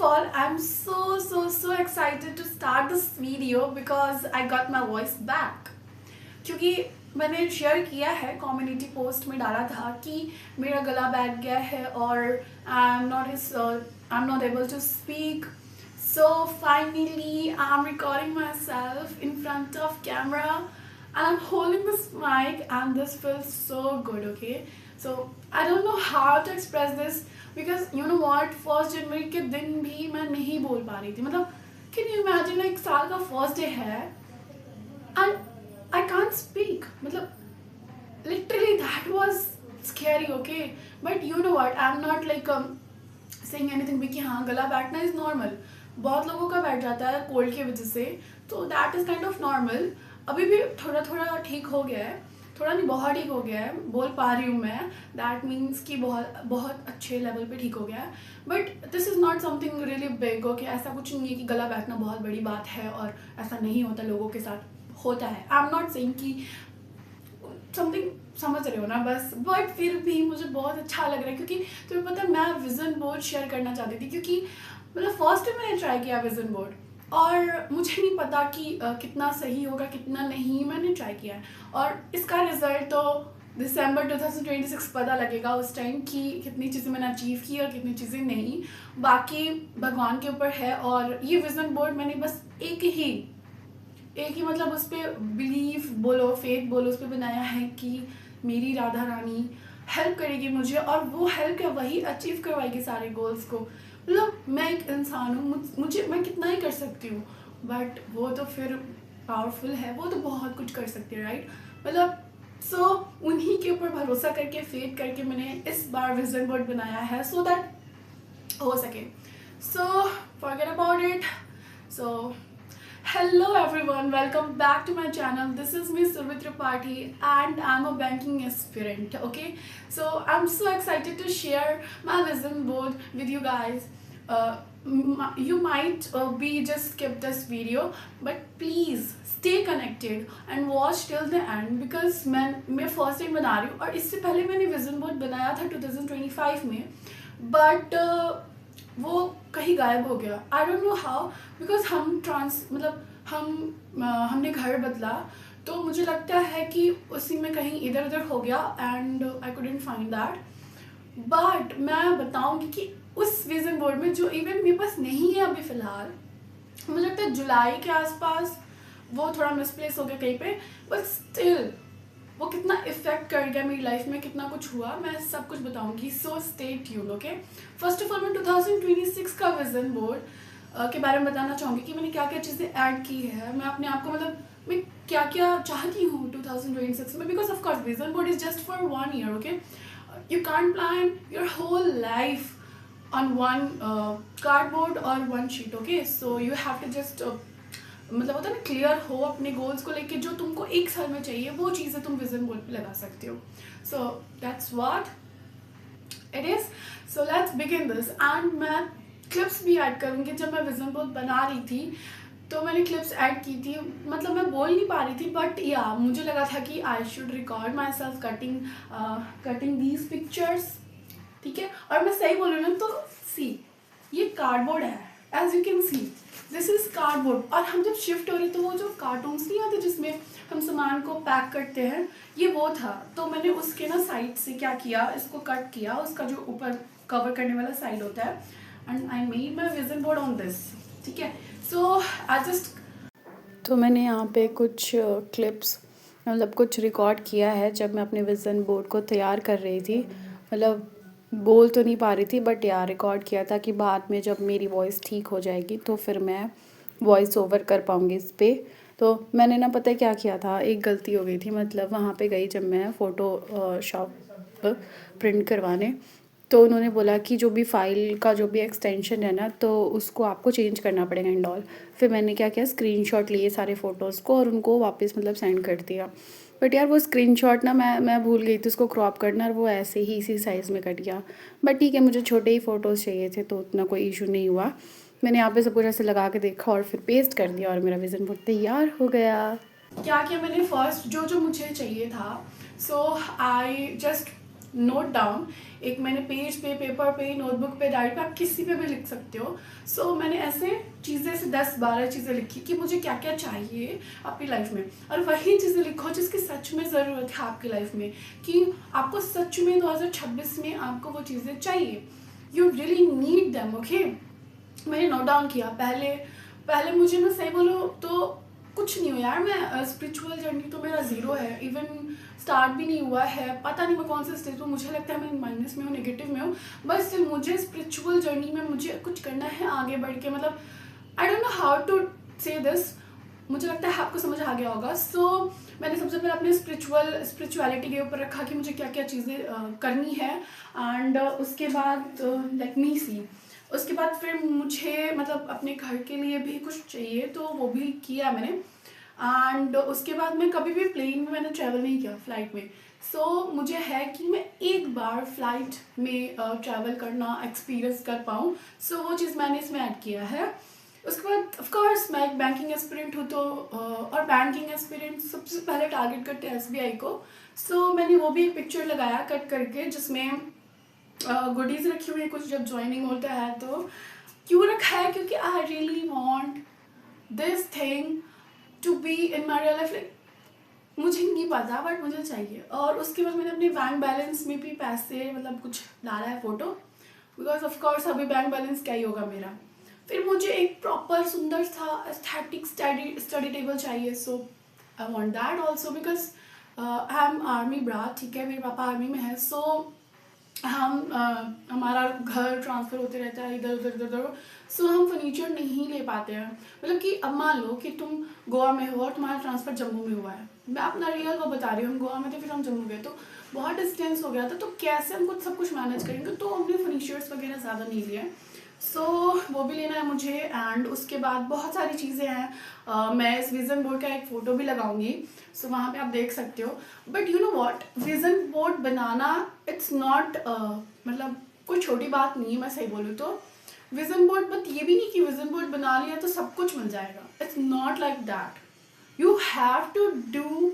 all, I'm so excited to start this video because I got my voice back. क्योंकि मैंने share किया है community post में डाला था कि मेरा गला बैठ गया है और I'm not able to speak. So finally I'm recording myself in front of camera and I'm holding this mic and this feels so good, okay? So I don't know how to express this because you know what, 1st जनवरी के दिन भी मैं नहीं बोल पा रही थी. मतलब can you imagine, एक साल का फर्स्ट डे है and I can't speak. मतलब literally that was scary, okay? But you know what, I'm not like saying anything भी कि हाँ गला बैठना is normal. बहुत लोगों का बैठ जाता है कोल्ड की वजह से, तो that is kind of normal. अभी भी थोड़ा थोड़ा ठीक हो गया है, थोड़ा नहीं बहुत ठीक हो गया है, बोल पा रही हूँ मैं. दैट मीन्स कि बहुत बहुत अच्छे लेवल पे ठीक हो गया है. But this is not something really big, okay? ऐसा कुछ नहीं है कि गला बैठना बहुत बड़ी बात है और ऐसा नहीं होता, लोगों के साथ होता है. आई एम नॉट सेइंग कि समथिंग, समझ रहे हो ना बस. बट फिर भी मुझे बहुत अच्छा लग रहा है क्योंकि तुम्हें पता है मैं विजन बोर्ड शेयर करना चाहती थी क्योंकि मतलब फर्स्ट टाइम मैंने ट्राई किया विजन बोर्ड और मुझे नहीं पता कि कितना सही होगा कितना नहीं. मैंने ट्राई किया है और इसका रिजल्ट तो दिसंबर 2026 पता लगेगा उस टाइम कि कितनी चीज़ें मैंने अचीव की और कितनी चीज़ें नहीं. बाकी भगवान के ऊपर है. और ये विजन बोर्ड मैंने बस एक ही मतलब उस पर बिलीव बोलो, फेथ बोलो, उस पर बनाया है कि मेरी राधा रानी हेल्प करेगी मुझे और वो हेल्प क्या वही अचीव करवाएगी सारे गोल्स को. मतलब मैं एक इंसान हूँ, मुझे मैं कितना ही कर सकती हूँ, बट वो तो फिर पावरफुल है, वो तो बहुत कुछ कर सकती है, राइट? मतलब सो उन्हीं के ऊपर भरोसा करके फेथ करके मैंने इस बार विजन बोर्ड बनाया है सो दैट हो सके. So forget about it. So hello everyone, welcome back to my channel. This is me Survi Tripathi and I'm a banking aspirant, okay? So I'm so excited to share my vision board with you guys. You might be just skip this video, but please stay connected and watch till the end because मैं first time बना रही हूँ और इससे पहले मैंने vision board बनाया था 2025 में, but वो कहीं गायब हो गया. आई डोंट नो हाउ बिकॉज हमने घर बदला तो मुझे लगता है कि उसी में कहीं इधर उधर हो गया and I couldn't find that. But मैं बताऊंगी कि उस विजन बोर्ड में जो इवन मेरे पास नहीं है अभी फ़िलहाल, मुझे लगता है जुलाई के आसपास वो थोड़ा मिसप्लेस हो गया कहीं पे, बट स्टिल वो कितना इफेक्ट कर गया मेरी लाइफ में, कितना कुछ हुआ, मैं सब कुछ बताऊंगी. So stay tuned, okay? First of all मैं 2026 का विजन बोर्ड के बारे में बताना चाहूँगी कि मैंने क्या क्या चीज़ें ऐड की है. मैं अपने आप को मतलब मैं क्या क्या चाहती हूँ 2026 में, because of course vision board is just for 1 year, okay? You can plan your whole life on one cardboard और one sheet, okay? So you have to just मतलब होता है ना क्लियर हो अपने गोल्स को लेके, जो तुमको एक साल में चाहिए वो चीज़ें तुम विजन बोर्ड पे लगा सकते हो. So that's what it is. So let's begin this. And मैं क्लिप्स भी ऐड करूँगी. जब मैं विजन बोर्ड बना रही थी तो मैंने क्लिप्स ऐड की थी. मतलब मैं बोल नहीं पा रही थी बट या मुझे लगा था कि I should record my self cutting these pictures, ठीक है? और मैं सही बोल रही हूँ ना, तो सी ये कार्डबोर्ड है, as you can see this is cardboard. और हम जब शिफ्ट हो रही तो वो जो कार्टून्स नहीं आते जिसमें हम सामान को पैक करते हैं, ये वो था. तो मैंने उसके ना साइड से क्या किया, इसको कट किया, उसका जो ऊपर कवर करने वाला साइड होता है, and I made my vision board on this, ठीक है? सो आई जस्ट तो मैंने यहाँ पे कुछ क्लिप्स मतलब कुछ रिकॉर्ड किया है जब मैं अपने विजन बोर्ड को तैयार कर रही थी. मतलब बोल तो नहीं पा रही थी बट यार रिकॉर्ड किया था कि बाद में जब मेरी वॉइस ठीक हो जाएगी तो फिर मैं वॉइस ओवर कर पाऊँगी इस पर. तो मैंने ना पता है क्या किया था, एक गलती हो गई थी. मतलब वहाँ पे गई जब मैं फ़ोटो शॉप प्रिंट करवाने, तो उन्होंने बोला कि जो भी फ़ाइल का जो भी एक्सटेंशन है ना तो उसको आपको चेंज करना पड़ेगा एंड ऑल. फिर मैंने क्या किया, स्क्रीनशॉट लिए सारे फ़ोटोज़ को और उनको वापस मतलब सेंड कर दिया. बट यार वो स्क्रीनशॉट ना मैं भूल गई थी उसको क्रॉप करना और वो ऐसे ही इसी साइज़ में कट गया. बट ठीक है, मुझे छोटे ही फ़ोटोज़ चाहिए थे तो उतना कोई इशू नहीं हुआ. मैंने यहाँ पे सब कुछ ऐसे लगा के देखा और फिर पेस्ट कर दिया और मेरा विजन बोर्ड तैयार हो गया. क्या किया मैंने फर्स्ट जो मुझे चाहिए था, सो आई जस्ट नोट डाउन, एक मैंने पेज पे, पेपर पे, नोटबुक पे, डायरी पे, आप किसी पे भी लिख सकते हो। सो मैंने ऐसे चीज़ें से 10-12 चीज़ें लिखी कि मुझे क्या क्या चाहिए अपनी लाइफ में, और वही चीज़ें लिखो जिसकी सच में ज़रूरत है आपकी लाइफ में, कि आपको सच में 2026 में आपको वो चीज़ें चाहिए, you really need them. Okay, मैंने नोट डाउन किया। पहले पहले मुझे, मैं सही बोलूँ तो कुछ नहीं हो यार, मैं स्पिरिचुअल जर्नी तो मेरा ज़ीरो है, इवन स्टार्ट भी नहीं हुआ है, पता नहीं मैं कौन से स्टेज हूँ, मुझे लगता है मैं माइनस में हूँ, नेगेटिव में हूँ, बस स्टिल मुझे स्पिरिचुअल जर्नी में मुझे कुछ करना है आगे बढ़ के, मतलब I don't know how to say this, मुझे लगता है आपको समझ आ गया होगा। सो मैंने सबसे पहले अपने स्पिरिचुअलिटी के ऊपर रखा कि मुझे क्या क्या चीज़ें करनी है, एंड उसके बाद लेट मी सी, उसके बाद फिर मुझे मतलब अपने घर के लिए भी कुछ चाहिए, तो वो भी किया मैंने। एंड उसके बाद मैं कभी भी प्लेन में मैंने ट्रैवल नहीं किया, फ़्लाइट में। सो मुझे है कि मैं एक बार फ्लाइट में ट्रैवल करना एक्सपीरियंस कर पाऊँ, सो वो चीज़ मैंने इसमें ऐड किया है। उसके बाद ऑफ कोर्स मैं एक बैंकिंग एस्पिरेंट हूँ, तो और बैंकिंग एस्पिरेंट सबसे पहले टारगेट करते हैं एसबीआई को। सो मैंने वो भी एक पिक्चर लगाया कट करके, जिसमें गुडीज़ रखी हुई है कुछ, जब ज्वाइनिंग होता है तो। क्यों रखा है? क्योंकि I really want this thing to be in my real life, like मुझे नहीं पता बट मुझे चाहिए। और उसके बाद मैंने अपने बैंक बैलेंस में भी पैसे मतलब कुछ डाला है फ़ोटो, बिकॉज ऑफ कोर्स अभी बैंक बैलेंस क्या ही होगा मेरा। फिर मुझे एक प्रॉपर सुंदर सा एस्थेटिक स्टडी टेबल चाहिए, so I want that also, because I am army brat, ठीक है, मेरे पापा आर्मी में है। सो हमारा घर ट्रांसफ़र होते रहता है इधर उधर इधर उधर, सो हम फर्नीचर नहीं ले पाते हैं। मतलब कि अब मान लो कि तुम गोवा में हो और तुम्हारा ट्रांसफ़र जम्मू में हुआ है, मैं अपना रियल वो बता रही हूँ, हम गोवा में थे फिर हम जम्मू गए, तो बहुत डिस्टेंस हो गया था, तो कैसे हम कुछ सब कुछ मैनेज करेंगे, तो हमने फर्नीचर्स वगैरह ज़्यादा नहीं लिए। सो वो भी लेना है मुझे। एंड उसके बाद बहुत सारी चीज़ें हैं, मैं इस विज़न बोर्ड का एक फ़ोटो भी लगाऊंगी, सो वहाँ पे आप देख सकते हो। But you know what, vision board banana it's not मतलब कोई छोटी बात नहीं है, मैं सही बोलूँ तो। विज़न बोर्ड, बट ये भी नहीं कि विज़न बोर्ड बना लिया तो सब कुछ मिल जाएगा, it's not like that. You have to do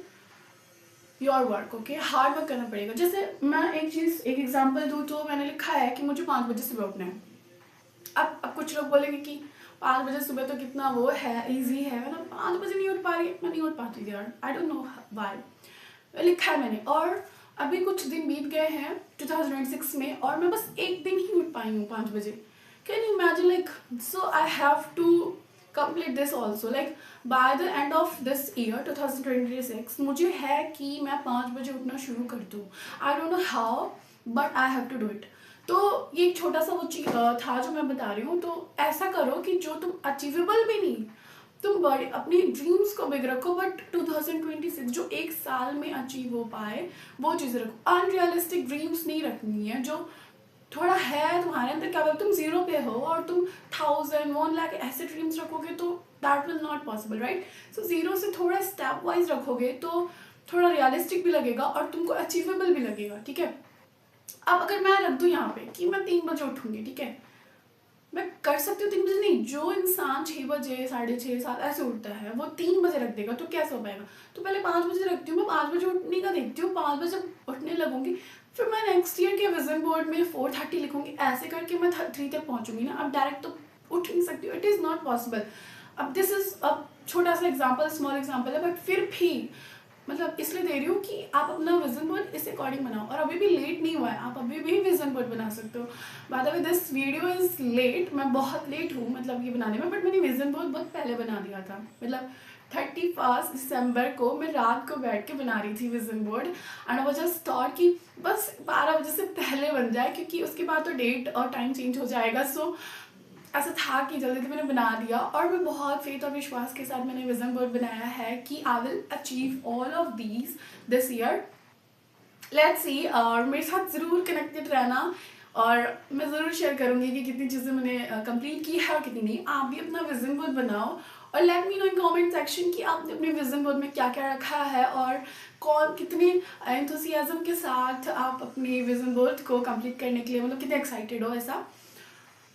your work, okay, hard work करना पड़ेगा। जैसे मैं एक एग्जाम्पल दूँ तो मैंने लिखा है कि मुझे 5 बजे सुबह उठना है। अब कुछ लोग बोलेंगे कि 5 बजे सुबह तो कितना वो है, इजी है, मतलब 5 बजे नहीं उठ पा रही, मैं नहीं उठ पाती थी यार, आई डोंट नो वाई, लिखा है मैंने। और अभी कुछ दिन बीत गए हैं 2026 में, और मैं बस एक दिन ही उठ पाई हूँ 5 बजे। Can you imagine, like so I have to complete this also, like by the end of this year 2026 मुझे है कि मैं 5 बजे उठना शुरू कर दूँ। I don't know how but I have to do it. तो ये एक छोटा सा वो था जो मैं बता रही हूँ। तो ऐसा करो कि जो तुम अचीवेबल भी नहीं, तुम बड़े अपनी ड्रीम्स को बिग रखो, बट 2026 जो एक साल में अचीव हो पाए वो चीज़ रखो। अनरियलिस्टिक ड्रीम्स नहीं रखनी है, जो थोड़ा है तुम्हारे अंदर, क्या तुम 0 पे हो और तुम 1000 1 लाख ऐसे ड्रीम्स रखोगे तो that will not possible, right. So 0 से थोड़ा स्टेप वाइज रखोगे तो थोड़ा रियलिस्टिक भी लगेगा और तुमको अचीवेबल भी लगेगा, ठीक है। अब अगर मैं रख दूँ यहाँ पे कि मैं 3 बजे उठूँगी, ठीक है, मैं कर सकती हूँ 3 बजे नहीं, जो इंसान 6 बजे 6:30 7 ऐसे उठता है वो 3 बजे रख देगा तो कैसे हो पाएगा। तो पहले 5 बजे रखती हूँ, मैं 5 बजे उठने का देखती हूँ, 5 बजे उठने लगूंगी, फिर मैं नेक्स्ट ईयर के विजन बोर्ड में 4:30 लिखूंगी, ऐसे करके मैं 3 तक पहुँचूंगी ना। अब डायरेक्ट तो उठ नहीं सकती हूँ, इट इज़ नॉट पॉसिबल। अब दिस इज़ अब छोटा सा एग्जाम्पल, स्मॉल एग्जाम्पल है, बट फिर भी मतलब इसलिए दे रही हूँ कि आप अपना विजन बोर्ड इस अकॉर्डिंग बनाओ। और अभी भी लेट नहीं हुआ है, आप अभी भी विजन बोर्ड बना सकते हो। By the way this video is late, मैं बहुत लेट हूँ मतलब ये बनाने में, बट मैंने विजन बोर्ड बहुत पहले बना दिया था। मतलब 31 दिसंबर को मैं रात को बैठ के बना रही थी विजन बोर्ड, एंड वो जस्ट थॉट कि बस 12 बजे से पहले बन जाए, क्योंकि उसके बाद तो डेट और टाइम चेंज हो जाएगा। सो ऐसा था कि जल्दी मैंने बना दिया, और मैं बहुत फेथ और विश्वास के साथ मैंने विजन बोर्ड बनाया है कि I will achieve all of these this year. Let's see, और मेरे साथ ज़रूर कनेक्टेड रहना, और मैं ज़रूर शेयर करूँगी कि कितनी चीज़ें मैंने कंप्लीट की है और कितनी नहीं। आप भी अपना विजन बोर्ड बनाओ और let me know in comment section कि आपने अपने विजन बोर्ड में क्या क्या रखा है, और कौन कितने एंथुसियाज्म के साथ आप अपने विजन बोर्ड को कंप्लीट करने के लिए मतलब कितने एक्साइटेड हो ऐसा।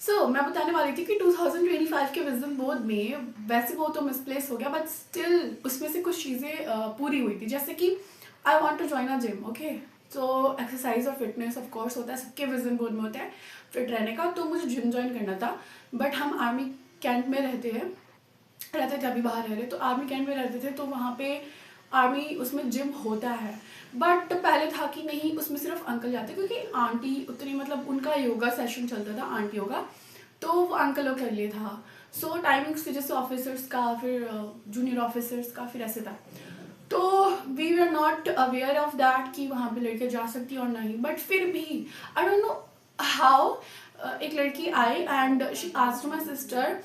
सो मैं बताने वाली थी कि 2025 के विजन बोर्ड में वैसे वो तो मिसप्लेस हो गया, बट स्टिल उसमें से कुछ चीज़ें पूरी हुई थी, जैसे कि I want to join a gym, okay. तो एक्सरसाइज और फिटनेस ऑफ कोर्स होता है, सबके विजन बोर्ड में होता है फिट रहने का। तो मुझे जिम ज्वाइन करना था, बट हम आर्मी कैंप में रहते थे, अभी बाहर रह रहे, तो आर्मी कैंप में रहते थे, तो वहाँ पे आर्मी उसमें जिम होता है। बट पहले था कि नहीं, उसमें सिर्फ अंकल जाते, क्योंकि आंटी उतनी मतलब उनका योगा सेशन चलता था, आंटी योगा, तो वो अंकलों के लिए था। सो टाइमिंग्स की जैसे ऑफिसर्स का, फिर जूनियर ऑफिसर्स का, फिर ऐसे था। तो we were not aware of that कि वहाँ पे लड़कियाँ जा सकती और नहीं, बट फिर भी आई डोंट नो हाउ एक लड़की आई and she asked my sister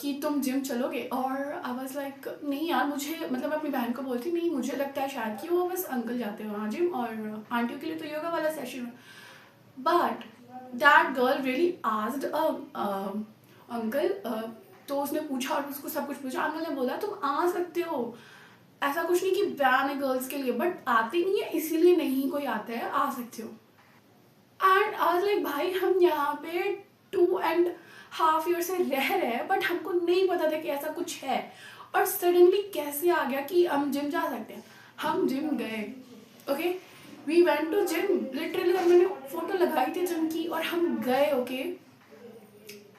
कि तुम जिम चलोगे, और आई वाज लाइक नहीं यार, मुझे मतलब अपनी बहन को बोलती नहीं, मुझे लगता है शायद कि वो बस अंकल जाते हैं वहाँ जिम, और आंटियों के लिए तो योगा वाला सेशन है। But that girl really asked uncle, तो उसने पूछा और उसको सब कुछ पूछा, अंकल ने बोला तुम आ सकते हो, ऐसा कुछ नहीं कि बैन है गर्ल्स के लिए, बट आते नहीं है इसीलिए नहीं कोई आता है, आ सकते हो। एंड आज लाइक भाई हम यहाँ पे 2.5 ईयर से रह रहे हैं, बट हमको नहीं पता था कि ऐसा कुछ है, और सडनली कैसे आ गया कि हम जिम जा सकते हैं। हम जिम गए, okay, we went to gym, literally मैंने फोटो लगाई थी जिम की, और हम गए, ओके,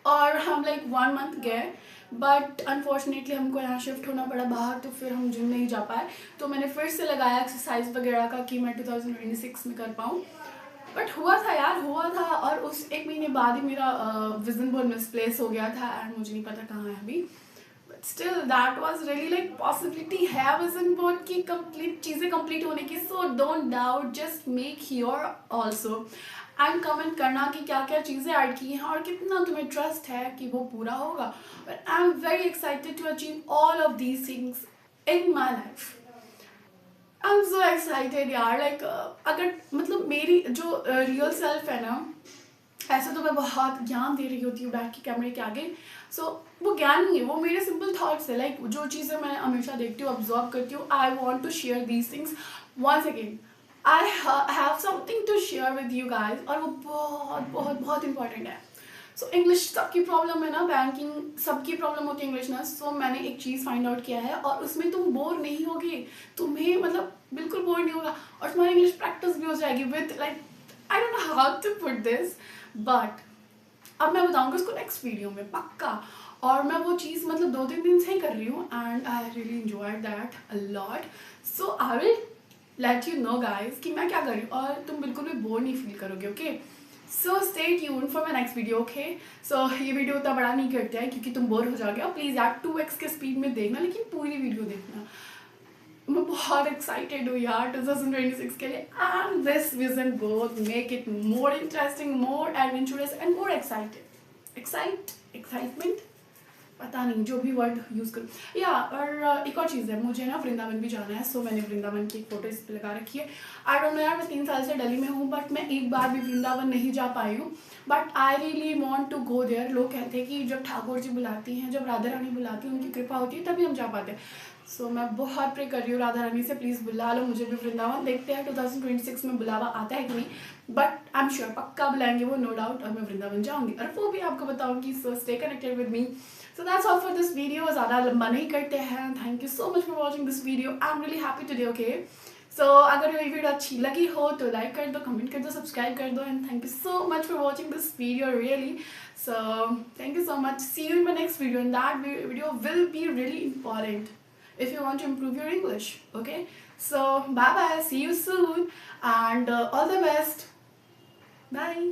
और हम लाइक 1 मंथ गए, बट अनफॉर्चुनेटली हमको यहाँ शिफ्ट होना पड़ा बाहर, तो फिर हम जिम नहीं जा पाए। तो मैंने फिर से लगाया एक्सरसाइज वगैरह का कि मैं 2026 में कर पाऊँ, बट हुआ था यार, हुआ था, और उस 1 महीने बाद ही मेरा विजन बोर्ड मिसप्लेस हो गया था, एंड मुझे नहीं पता कहाँ है अभी। But still that was really like possibility है विजन बोर्ड की कंप्लीट चीज़ें कंप्लीट होने की। So don't doubt, just make your also, and comment करना कि क्या क्या चीज़ें ऐड की हैं और कितना तुम्हें ट्रस्ट है कि वो पूरा होगा। But I am very excited to achieve all of these things in my life. I am so excited यार, लाइक अगर मतलब मेरी जो रियल सेल्फ है ना, ऐसे तो मैं बहुत ज्ञान दे रही होती हूँ बैठ के कैमरे के आगे, सो वो ज्ञान नहीं है, वो मेरे सिंपल थॉट्स है, लाइक जो चीज़ें मैं हमेशा देखती हूँ, ऑब्जर्व करती हूँ, I want to share these things once again. I have something to share with you guys, और वो बहुत बहुत बहुत इंपॉर्टेंट है। सो इंग्लिश सबकी प्रॉब्लम है ना, बैंकिंग सबकी प्रॉब्लम होती है इंग्लिश ना। सो मैंने एक चीज़ फाइंड आउट किया है, और उसमें तुम बोर नहीं होगे, तुम्हें मतलब बिल्कुल बोर नहीं होगा, और तुम्हारी इंग्लिश प्रैक्टिस भी हो जाएगी with like, I don't know how to put this, but अब मैं बताऊंगा उसको नेक्स्ट वीडियो में पक्का। और मैं वो चीज़ मतलब 2-3 दिन से ही कर रही हूँ, and I really enjoyed that a lot. So I will let you know guys कि मैं क्या कर रही हूँ, और तुम बिल्कुल भी बोर नहीं फील करोगे, okay. So stay tune for my next video, okay. So ये वीडियो उतना बड़ा नहीं करते हैं क्योंकि तुम बोर हो जाओगे, और प्लीज़ यार 2x के स्पीड में देखना, लेकिन पूरी वीडियो देखना। मैं बहुत एक्साइटेड हूँ यार 2026 के लिए, and this vision board make it more interesting, more adventurous and more excitement, पता नहीं जो भी वर्ड यूज़ करूँ। या और एक और चीज़ है, मुझे ना वृंदावन भी जाना है, सो मैंने वृंदावन की एक फोटो इस पर लगा रखी है। आई डोंट नो यार, मैं 3 साल से दिल्ली में हूँ, बट मैं एक बार भी वृंदावन नहीं जा पाई हूँ, but I really want to go there. लोग कहते हैं कि जब ठाकुर जी बुलाती हैं, जब राधा रानी बुलाती हैं, उनकी कृपा होती है, तभी हम जा पाते हैं। सो मैं बहुत प्रे कर रही हूँ राधा रानी से, प्लीज़ बुला लो मुझे भी वृंदावन। देखते हैं 2026 में बुलावा आता है कि नहीं, बट आई एम श्योर पक्का बुलाएंगे वो, नो डाउट, और मैं वृंदावन जाऊँगी, और वो भी आपको बताऊँगी। So stay connected with me. So that's all for this video, ज़्यादा लंबा नहीं करते हैं। Thank you so much for watching this video. I'm really happy today, okay? So अगर ये वीडियो अच्छी लगी हो तो लाइक कर दो, कमेंट कर दो, सब्सक्राइब कर दो, and thank you so much for watching this video really. So thank you so much. See you in my next video, and that video will be really important if you want to improve your English, okay? So bye bye, see you soon, and all the best. Bye.